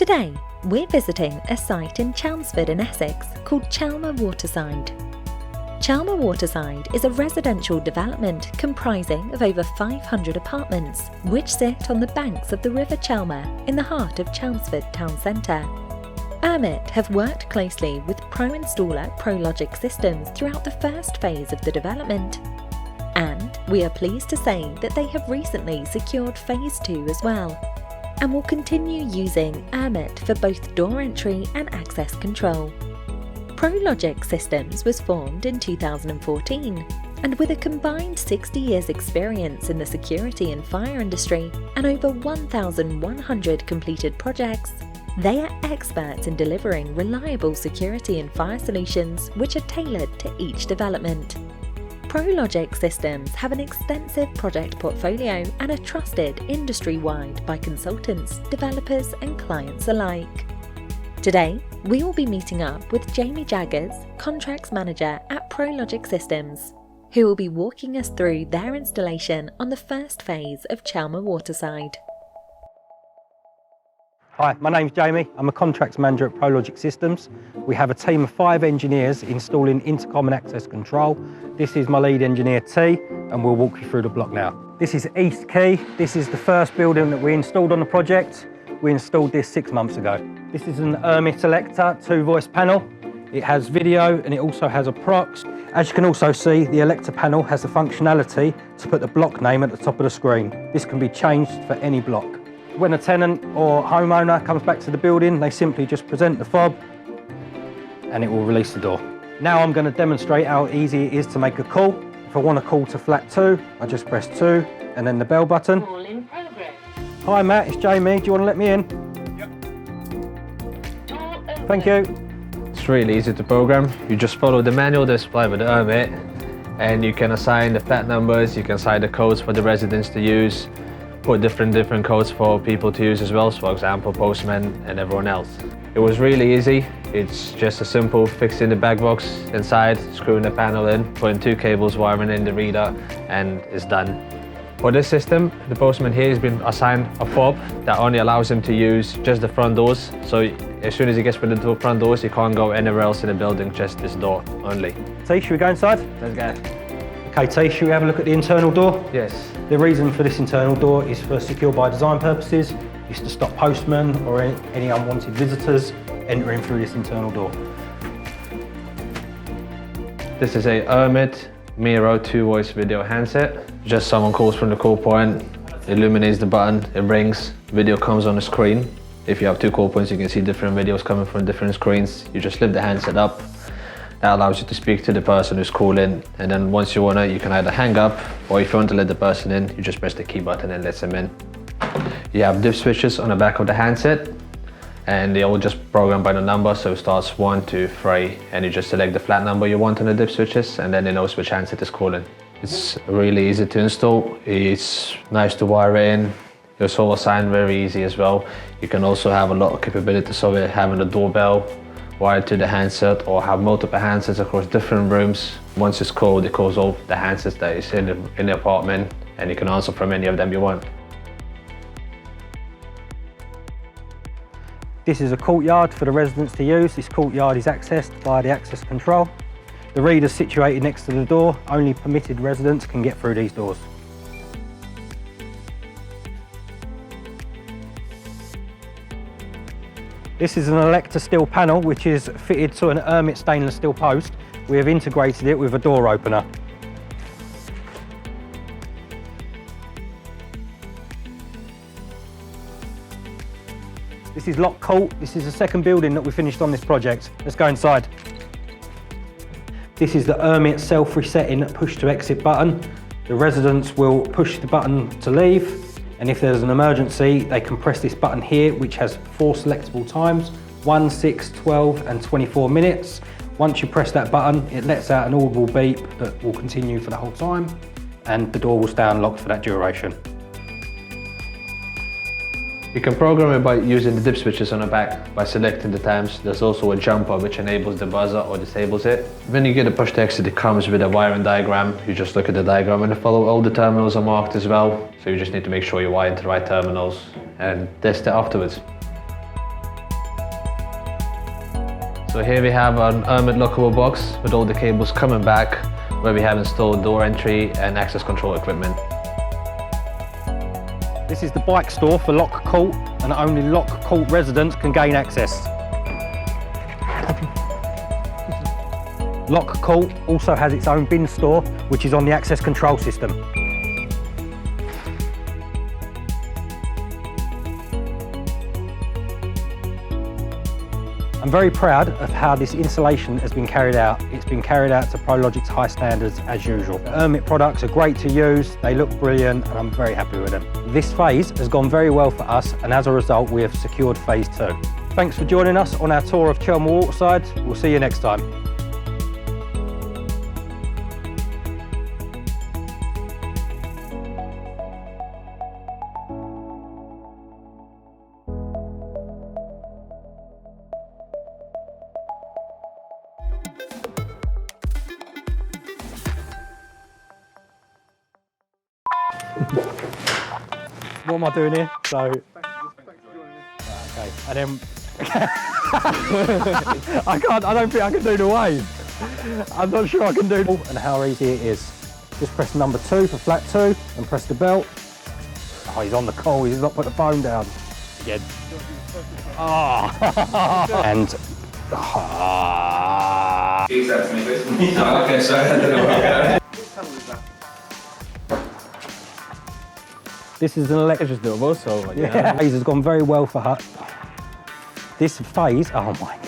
Today, we're visiting a site in Chelmsford in Essex called Chelmer Waterside. Chelmer Waterside is a residential development comprising of over 500 apartments which sit on the banks of the River Chelmer in the heart of Chelmsford town centre. Urmet have worked closely with pro-installer ProLogic systems throughout the first phase of the development. And we are pleased to say that they have recently secured phase 2 as well, and will continue using Urmet for both door entry and access control. ProLogic Systems was formed in 2014, and with a combined 60 years experience in the security and fire industry and over 1,100 completed projects, they are experts in delivering reliable security and fire solutions which are tailored to each development. ProLogic Systems have an extensive project portfolio and are trusted industry-wide by consultants, developers and clients alike. Today, we will be meeting up with Jamie Jaggers, Contracts Manager at ProLogic Systems, who will be walking us through their installation on the first phase of Chelmer Waterside. Hi, my name's Jamie. I'm a Contracts Manager at ProLogic Systems. We have a team of 5 engineers installing intercom and access control. This is my lead engineer T, and we'll walk you through the block now. This is East Quay. This is the first building that we installed on the project. We installed this 6 months ago. This is an Urmet Electa 2-voice panel. It has video and it also has a prox. As you can also see, the Electa panel has the functionality to put the block name at the top of the screen. This can be changed for any block. When a tenant or homeowner comes back to the building, they simply just present the fob and it will release the door. Now I'm going to demonstrate how easy it is to make a call. If I want to call to flat 2, I just press 2 and then the bell button. Call in progress. Hi Matt, it's Jamie. Do you want to let me in? Yep. Thank you. It's really easy to program. You just follow the manual displayed with the Urmet and you can assign the flat numbers, you can assign the codes for the residents to use, put different codes for people to use as well, so for example postmen and everyone else. It was really easy. It's just a simple fixing the back box inside, screwing the panel in, putting 2 cables, wiring in the reader, and it's done. For this system, the postman here has been assigned a fob that only allows him to use just the front doors. So as soon as he gets through the front doors, he can't go anywhere else in the building, just this door only. T, should we go inside? Let's go. Okay T, should we have a look at the internal door? Yes. The reason for this internal door is for secure by design purposes. It's to stop postmen or any unwanted visitors entering through this internal door. This is a Urmet Miro 2-voice video handset. Just someone calls from the call point, illuminates the button, it rings, video comes on the screen. If you have 2 call points, you can see different videos coming from different screens. You just lift the handset up. That allows you to speak to the person who's calling, and then once you want it, you can either hang up, or if you want to let the person in, you just press the key button and lets them in. You have dip switches on the back of the handset, and they all just program by the number, so it starts 1, 2, 3, and you just select the flat number you want on the dip switches, and then it knows which handset is calling. It's really easy to install, it's nice to wire in, it's all assigned very easy as well. You can also have a lot of capabilities of it, having a doorbell wired to the handset, or have multiple handsets across different rooms. Once it's called, it calls all the handsets that is in the apartment, and you can answer from any of them you want. This is a courtyard for the residents to use. This courtyard is accessed via the access control. The reader's situated next to the door. Only permitted residents can get through these doors. This is an Electa steel panel which is fitted to an Urmet stainless steel post. We have integrated it with a door opener. This is Lock Court. This is the second building that we finished on this project. Let's go inside. This is the Urmet self-resetting push to exit button. The residents will push the button to leave, and if there's an emergency, they can press this button here, which has 4 selectable times, 1, 6, 12 and 24 minutes. Once you press that button, it lets out an audible beep that will continue for the whole time, and the door will stay unlocked for that duration. You can program it by using the dip switches on the back by selecting the times. There's also a jumper which enables the buzzer or disables it. When you get a push to exit, it comes with a wiring diagram. You just look at the diagram and follow. All the terminals are marked as well. So you just need to make sure you wire into the right terminals and test it afterwards. So here we have an Urmet lockable box with all the cables coming back, where we have installed door entry and access control equipment. This is the bike store for Lock Court, and only Lock Court residents can gain access. Lock Court also has its own bin store, which is on the access control system. I'm very proud of how this installation has been carried out. It's been carried out to ProLogic's high standards as usual. The Urmet products are great to use, they look brilliant, and I'm very happy with them. This phase has gone very well for us, and as a result we have secured phase 2. Thanks for joining us on our tour of Chelmer Waterside. We'll see you next time. What am I doing here? So, okay, and then I don't think I can do the wave. I'm not sure I can do and how easy it is. Just press number 2 for flat 2 and press the belt. Oh, he's on the call, he's not put the phone down. Again. Oh. And Okay, so I don't know. this is an electric. Just doable, so like, Yeah, phase has gone very well for her. This phase, oh my.